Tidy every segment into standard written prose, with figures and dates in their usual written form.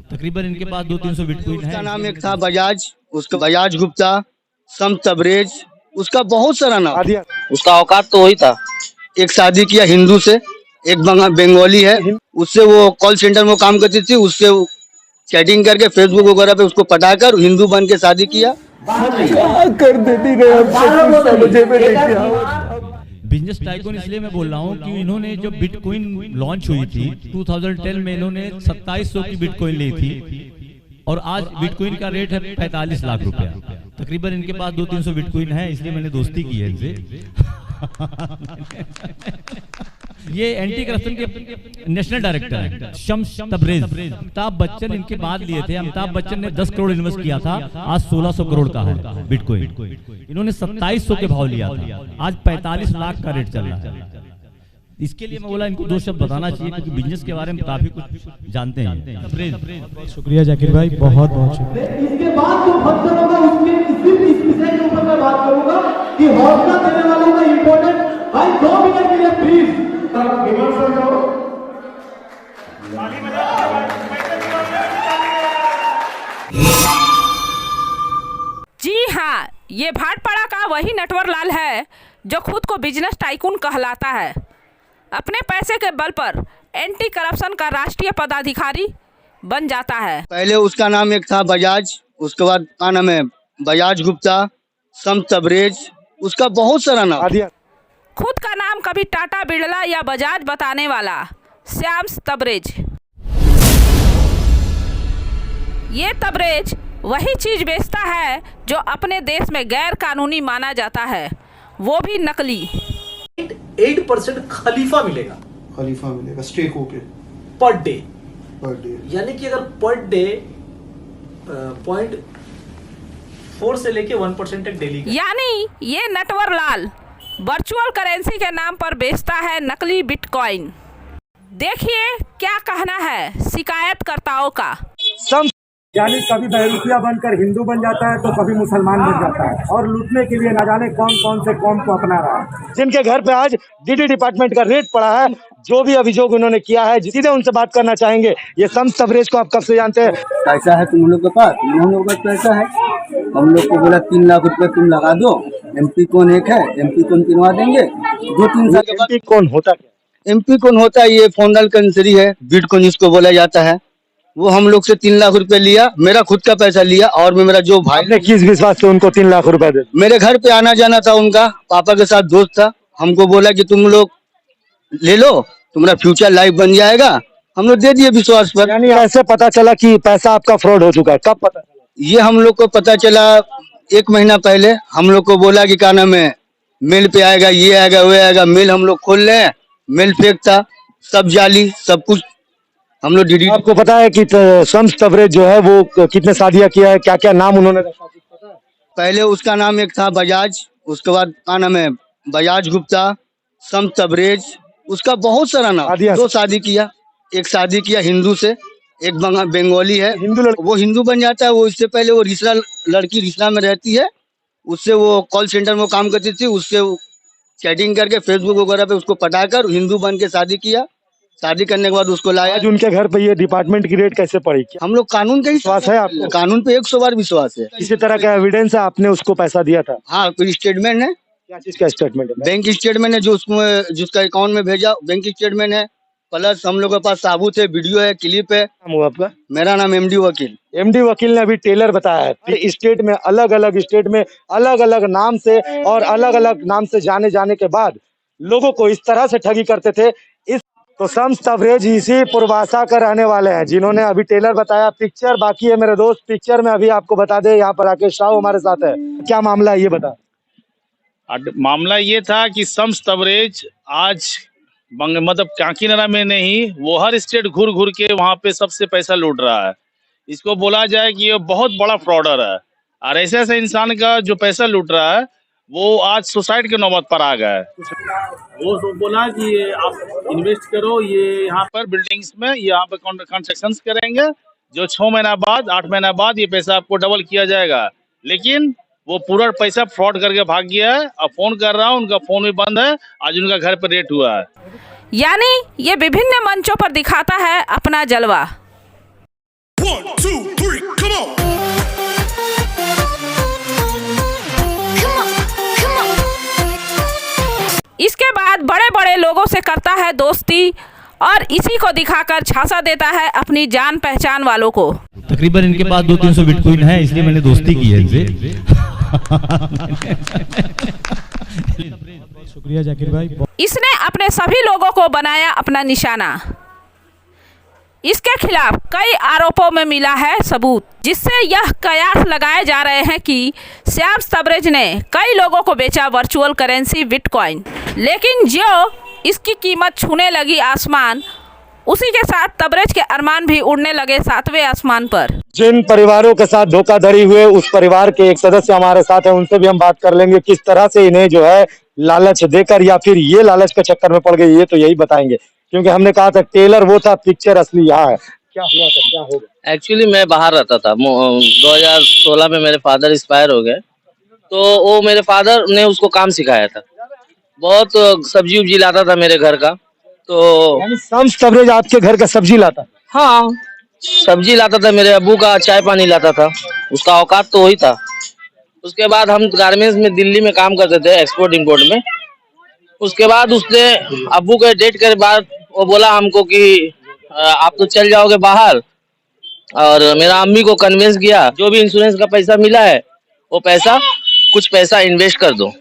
तकरीबन इनके पास 200-300 बिटकॉइन है। उसका नाम एक था बजाज, उसका बजाज गुप्ता, सम तबरेज, उसका बहुत सारा नाम। उसका औकात तो वही था। एक शादी किया हिंदू से, एक बंगाली है, उससे वो कॉल सेंटर में काम करती थी, उससे चैटिंग करके फेसबुक वगैरह पे उसको पटाकर हिंदू बन के शादी किया। कर देती गए हमसे, मुझे भी नहीं किया। बिजनेस टाइकून इसलिए मैं बोल रहा हूँ कि इन्होंने जो बिटकॉइन लॉन्च हुई थी 2010 में, इन्होंने 2700 की बिटकॉइन ली थी और आज बिटकॉइन का रेट है 45 लाख रुपया। तकरीबन इनके पास 200-300 बिटकॉइन है, इसलिए मैंने दोस्ती की है इनसे। ये एंटी करप्शन के नेशनल डायरेक्टर हैं शम्स तबरेज। अमिताभ बच्चन इनके बाद लिए थे। अमिताभ बच्चन ने 10 करोड़ इन्वेस्ट किया था, आज 1600 करोड़ का है बिटकॉइन। इन्होंने 2700 के भाव लिया था, आज 45 लाख का रेट चल रहा है। इसके लिए मैं बोला इनको दो शब्द बताना चाहिए क्योंकि बिजनेस के बारे में काफी कुछ जानते हैं। शुक्रिया जाकिर भाई, बहुत बहुत शुक्रिया। इसके बाद जो फंक्शन होगा उसके इस विषय के ऊपर मैं बात करूंगा कि हौसला देने वालों का इम्पोर्टेंट भाई 2 मिनट के लिए प्लीज जी हाँ, ये भाटपाड़ा का वही नटवर लाल है जो खुद को बिजनेस टाइकून कहलाता है। अपने पैसे के बल पर एंटी करप्शन का राष्ट्रीय पदाधिकारी बन जाता है। पहले उसका नाम एक था बजाज, उसके बाद का नाम है बजाज गुप्ता, सम तबरेज, उसका बहुत सारा नाम। खुद का नाम कभी टाटा बिरला या बजाज बताने वाला श्याम तबरेज। ये तबरेज वही चीज बेचता है जो अपने देश में गैर कानूनी माना जाता है, वो भी नकली। 8% खलीफा मिलेगा स्टेक होके पर डे। यानी कि अगर पर डे 0.4 से लेके 1% तक डेली। यानी ये नटवर लाल वर्चुअल करेंसी के नाम पर बेचता है नकली बिटकॉइन। देखिए क्या कहना है शिकायतकर्ताओं का। यानी कभी बहरूपिया बनकर हिंदू बन जाता है तो कभी मुसलमान बन जाता है और लूटने के लिए न जाने कौन कौन से कौम को अपना रहा है। जिनके घर पे आज डीडी डिपार्टमेंट का रेड पड़ा है, जो भी अभियोग उन्होंने किया है, सीधे उनसे बात करना चाहेंगे। ये शम्स तबरेज को आप कब से जानते हैं? पैसा है तुम लोग के पास? हम लोग के पास पैसा है। हम लोग को बोला 3 लाख रुपए तुम लगा दो, MP कौन एक है, MP कौन किनवा देंगे। 2-3 साल के बाद MP कौन होता क्या? MP कौन होता है? ये फॉर्मल करेंसी है, बिटकॉइन जिसको बोला जाता है। वो हम लोग से 3 लाख रुपए लिया, मेरा खुद का पैसा लिया और मेरा जो भाई ने किस विश्वास से उनको 3 लाख रुपए दे? मेरे घर पे आना जाना था उनका, पापा के साथ दोस्त था, हमको बोला कि तुम लोग ले लो, तुम्हारा फ्यूचर लाइफ बन जाएगा। हम लोग दे दिए विश्वास पर। यानी ऐसे पता चला कि पैसा आपका फ्रॉड हो चुका है? कब पता चला? ये हम लोग को पता चला 1 महीना पहले। हम लोग को बोला कि क्या नाम है, मेल पे आएगा, ये आएगा, वो आएगा। मेल हम लोग खोल रहे हैं, मेल फेक था, सब जाली, सब कुछ। हम लोग डीडी। आपको पता है कि शम्स तबरेज जो है वो कितने शादियां किया है, क्या क्या नाम उन्होंने रखा? पहले उसका नाम एक था बजाज, उसके बाद का नाम है बजाज गुप्ता, सम तबरेज, उसका बहुत सारा नाम। 2 शादी किया, एक शादी किया हिंदू से, एक बंगाली है, वो हिंदू बन जाता है। वो इससे पहले वो लड़की रिश्ता में रहती है, उससे वो कॉल सेंटर में काम करती थी, उससे चैटिंग करके फेसबुक वगैरह पे उसको पटाकर हिंदू बन के शादी किया। शादी करने के बाद उसको लाया। आज उनके घर पे ये डिपार्टमेंट की रेड कैसे पड़ी? हम लोग कानून का ही विश्वास है, आपको कानून पे 100 बार विश्वास है। इसी तरह का एविडेंस है आपने उसको पैसा दिया था? हाँ, कोई स्टेटमेंट है। क्या चीज का स्टेटमेंट है? बैंक स्टेटमेंट है, जो उसमें जिसका अकाउंट में भेजा, बैंक स्टेटमेंट है, प्लस हम लोग के पास साबुत है, वीडियो है, क्लिप है। आपका? मेरा नाम MD वकील। MD वकील ने अभी टेलर बताया है। स्टेट में अलग अलग स्टेट में अलग अलग नाम से और अलग अलग नाम से जाने के बाद लोगों को इस तरह से ठगी करते थे। तो शम्स तबरेज इसी पूर्वासा का रहने वाले हैं जिन्होंने अभी टेलर बताया। पिक्चर बाकी है मेरे दोस्त, पिक्चर में अभी आपको बता दे। यहाँ पर राकेश साहू हमारे साथ है। क्या मामला है ये बता। मामला ये था कि शम्स तबरेज आज मतलब काकीनाडा में नहीं, वो हर स्टेट घूर घूर के वहाँ पे सबसे पैसा लूट रहा है। इसको बोला जाए कि ये बहुत बड़ा फ्रॉडर है और ऐसे ऐसे इंसान का जो पैसा लूट रहा है वो आज सुसाइड के नौबत पर आ गया है। वो बोला कि आप इन्वेस्ट करो, ये यहाँ पर बिल्डिंग्स में यहाँ पे कंस्ट्रक्शन करेंगे, जो 6 महीना बाद 8 महीना बाद ये पैसा आपको डबल किया जाएगा। लेकिन वो पूरा पैसा फ्रॉड करके भाग गया है। अब फोन कर रहा हूँ, उनका फोन भी बंद है। आज उनका घर पर रेड हुआ है। यानी ये विभिन्न मंचों पर दिखाता है अपना जलवा। बाद बड़े बड़े लोगों से करता है दोस्ती और इसी को दिखाकर झांसा देता है अपनी जान पहचान वालों को। तकरीबन इनके पास 200-300 बिटकॉइन है, इसलिए मैंने दोस्ती की है इनसे। शुक्रिया जाकिर भाई। इसने अपने सभी लोगों को बनाया अपना निशाना। इसके खिलाफ कई आरोपों में मिला है सबूत, जिससे यह कयास लगाए जा रहे हैं कि शम्स तबरेज ने कई लोगों को बेचा वर्चुअल करेंसी बिटकॉइन। लेकिन जो इसकी कीमत छूने लगी आसमान, उसी के साथ तबरेज के अरमान भी उड़ने लगे 7वें आसमान पर। जिन परिवारों के साथ धोखाधड़ी हुए, उस परिवार के एक सदस्य हमारे साथ हैं, उनसे भी हम बात कर लेंगे किस तरह से इन्हें जो है लालच देकर या फिर ये लालच के चक्कर में पड़ गई, ये तो यही बताएंगे। क्योंकि हमने कहा था टेलर वो था, पिक्चर असली यहाँ है। क्या हुआ था, क्या हो गया? एक्चुअली मैं बाहर रहता था। 2016 में मेरे फादर एक्सपायर हो गए, तो वो मेरे फादर ने उसको काम सिखाया था। बहुत सब्जी उब्जी लाता था मेरे घर का। तो यानी शम्स तबरेज आपके घर का सब्जी लाता? हाँ, सब्जी लाता था, मेरे अब्बू का चाय पानी लाता था, उसका औकात तो वही था। उसके बाद हम गारमेंट्स में दिल्ली में काम करते थे, एक्सपोर्ट इम्पोर्ट में। उसके बाद उसने अब्बू के डेट के बाद वो बोला हमको कि आप तो चल जाओगे बाहर, और मेरा अम्मी को कन्विंस किया जो भी इंश्योरेंस का पैसा मिला है वो पैसा कुछ पैसा इन्वेस्ट कर दो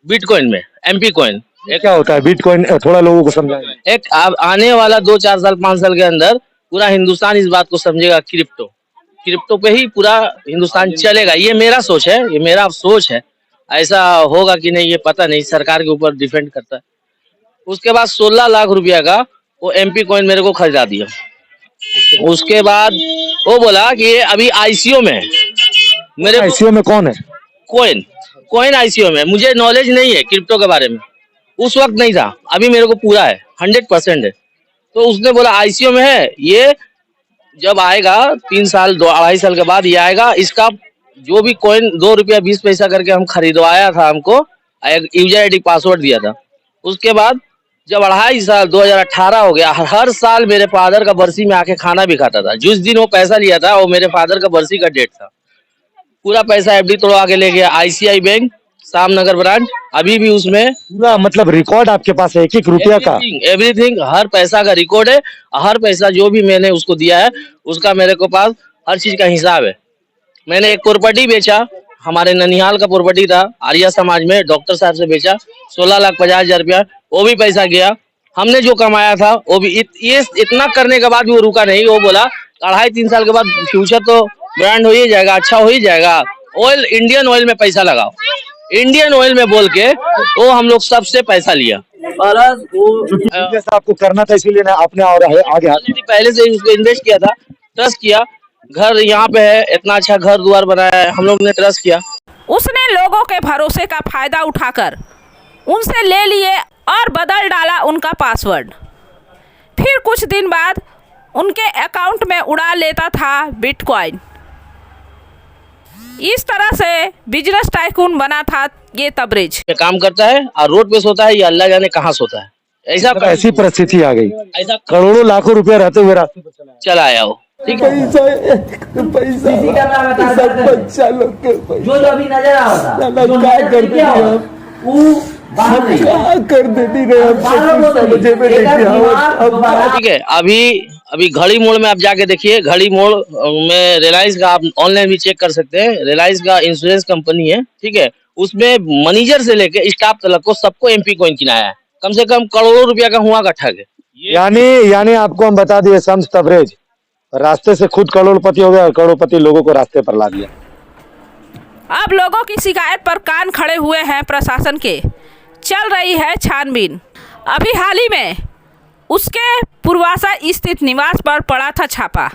बिटकॉइन में, एमपी कॉइन। क्या होता है बिटकॉइन, थोड़ा लोगों को समझाएं। एक आने वाला 2-4 साल 5 साल के अंदर पूरा हिंदुस्तान इस बात को समझेगा, क्रिप्टो पे ही पूरा हिंदुस्तान चलेगा। ये मेरा सोच है, ये मेरा सोच है। ऐसा होगा कि नहीं ये पता नहीं, सरकार के ऊपर डिपेंड करता है। उसके बाद 16 लाख रुपया का वो एमपी कॉइन मेरे को खरीदा दिया। उसके बाद वो बोला कि ये अभी आईसीओ में है। मेरे आईसीओ में कौन है? कॉइन आईसीओ में। मुझे नॉलेज नहीं है क्रिप्टो के बारे में, उस वक्त नहीं था, अभी मेरे को पूरा है, 100% है। तो उसने बोला आईसीओ में है, ये जब आएगा 3 साल 2-2.5 साल के बाद ये आएगा। इसका जो भी कॉइन 2 रुपया 20 पैसा करके हम खरीदवाया था, हमको एक यूजर आईडी पासवर्ड दिया था। उसके बाद जब 2.5 साल 2018 हो गया, हर साल मेरे फादर का बरसी में आके खाना भी खाता था। जिस दिन वो पैसा लिया था वो मेरे फादर का बरसी का डेट था। पूरा पैसा एफडी तोड़वा के ले गया, आईसीआई बैंक सामनगर ब्रांच, अभी भी उसमें पूरा मतलब रिकॉर्ड आपके पास है, 1-1 रुपया का? एवरीथिंग, हर पैसा का रिकॉर्ड है। हर पैसा जो भी मैंने उसको दिया है उसका मेरे को पास हर चीज का हिसाब है। मैंने एक प्रॉपर्टी बेचा, हमारे ननिहाल का प्रॉपर्टी था, आर्या समाज में, डॉक्टर साहब से बेचा, 16,50,000 रुपया, वो भी पैसा गया। हमने जो कमाया था वो भी ये इतना करने के बाद भी वो रुका नहीं। वो बोला 2.5-3 साल के बाद फ्यूचर तो ब्रांड हो ही जाएगा, अच्छा हो ही जाएगा, ऑयल इंडियन ऑयल में पैसा लगाओ, इंडियन ऑयल में बोल के वो हम लोग सबसे पैसा लिया। और वो जैसा आपको करना था इसीलिए ना आपने और आगे पहले से ही उसको इन्वेस्ट किया था, ट्रस्ट किया। घर यहाँ पे है, इतना अच्छा घर द्वार बनाया है, हम लोग ने ट्रस्ट किया। उसने लोगों के भरोसे का फायदा उठाकर उनसे ले लिए और बदल डाला उनका पासवर्ड। फिर कुछ दिन बाद उनके अकाउंट में उड़ा लेता था बिटकॉइन। इस तरह से बिजनेस टाइकून बना था ये तबरेज। काम करता है और रोड पे सोता है, ये अल्लाह जाने कहाँ सोता है। ऐसी परिस्थिति आ गई, ऐसा करोड़ों लाखों रुपया रहते हुए रास्ते पर चला आया वो। ठीक है, जो अभी नजर आ रहा ठीक है। अभी घड़ी मोड़ में आप जाके देखिए, घड़ी मोड़ में रिलायंस का आप ऑनलाइन भी चेक कर सकते हैं। रिलायंस का इंश्योरेंस कंपनी है, ठीक है, उसमें मैनेजर से लेके स्टाफ तक को सबको एमपी कॉइन किनाया है। कम से कम करोड़ों रुपया का हुआ का ठग है। यानी आपको हम बता दिए शम्स तबरेज रास्ते से खुद करोड़पति हो गया और करोड़पति लोगों को रास्ते पर ला दिया। अब लोगों की शिकायत पर कान खड़े हुए हैं प्रशासन के। चल रही है छानबीन। अभी हाल ही में उसके पूर्वासा स्थित निवास पर पड़ा था छापा।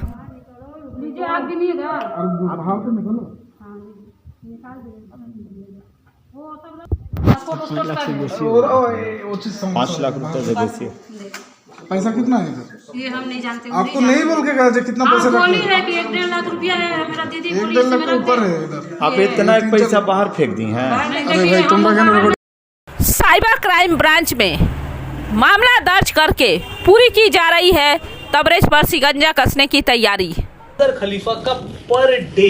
5 लाख रुपए दे दीजिए। पैसा कितना है सर? ये हम नहीं जानते। आपको नहीं बोल के गए कितना पैसा बोली है कि 1-1.5 लाख रुपया है, मेरा दीदी 1-1.5 लाख के ऊपर है इधर। आप इतना एक पैसा बाहर फेंक दी हैं। अरे भाई तुम साइबर क्राइम ब्रांच में मामला दर्ज करके पूरी की जा रही है तबरेज पर शिकंजा कसने की तैयारी। खलीफा का पर डे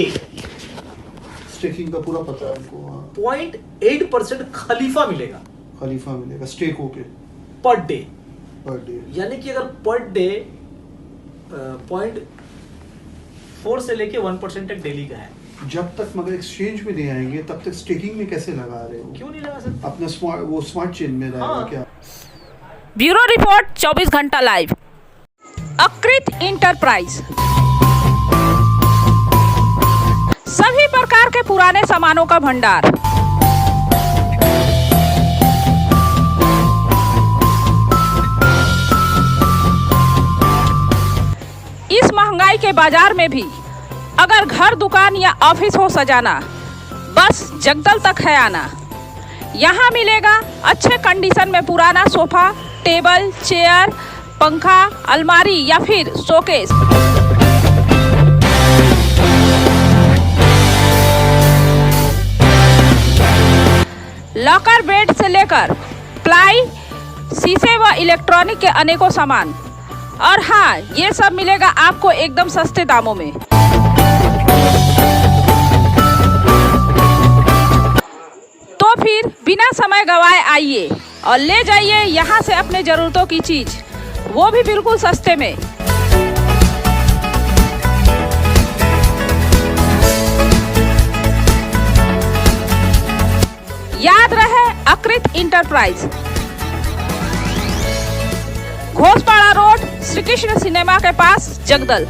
स्टेकिंग का पूरा पता है हमको। 0.8% खलीफा मिलेगा। खलीफा मिलेगा स्टेक होके पर डे, पर डे। यानी कि अगर पर डे 0.4 से लेके 1% तक डेली का है। जब तक मगर एक्सचेंज में नहीं आएंगे तब तक स्टेकिंग में कैसे लगा रहे हो? क्यों नहीं लगा सकते? अपना स्मार्ट चेन में रहेगा हाँ। क्या? ब्यूरो रिपोर्ट 24 घंटा लाइव। अकृत इंटरप्राइज सभी प्रकार के पुराने सामानों का भंडार, इस महंगाई के बाजार में भी अगर घर, दुकान या ऑफिस हो सजाना, बस जगदल तक है आना। यहाँ मिलेगा अच्छे कंडीशन में पुराना सोफा, टेबल, चेयर, पंखा, अलमारी या फिर शोकेस। लॉकर बेड से लेकर प्लाई, शीशे व इलेक्ट्रॉनिक के अनेकों सामान। और हाँ, ये सब मिलेगा आपको एकदम सस्ते दामों में। तो फिर बिना समय गवाए आइए और ले जाइए यहाँ से अपने जरूरतों की चीज, वो भी बिल्कुल सस्ते में। याद रहे, Akrit enterprise, Ghoshpara road, Shri Krishna cinema के पास, जगदल।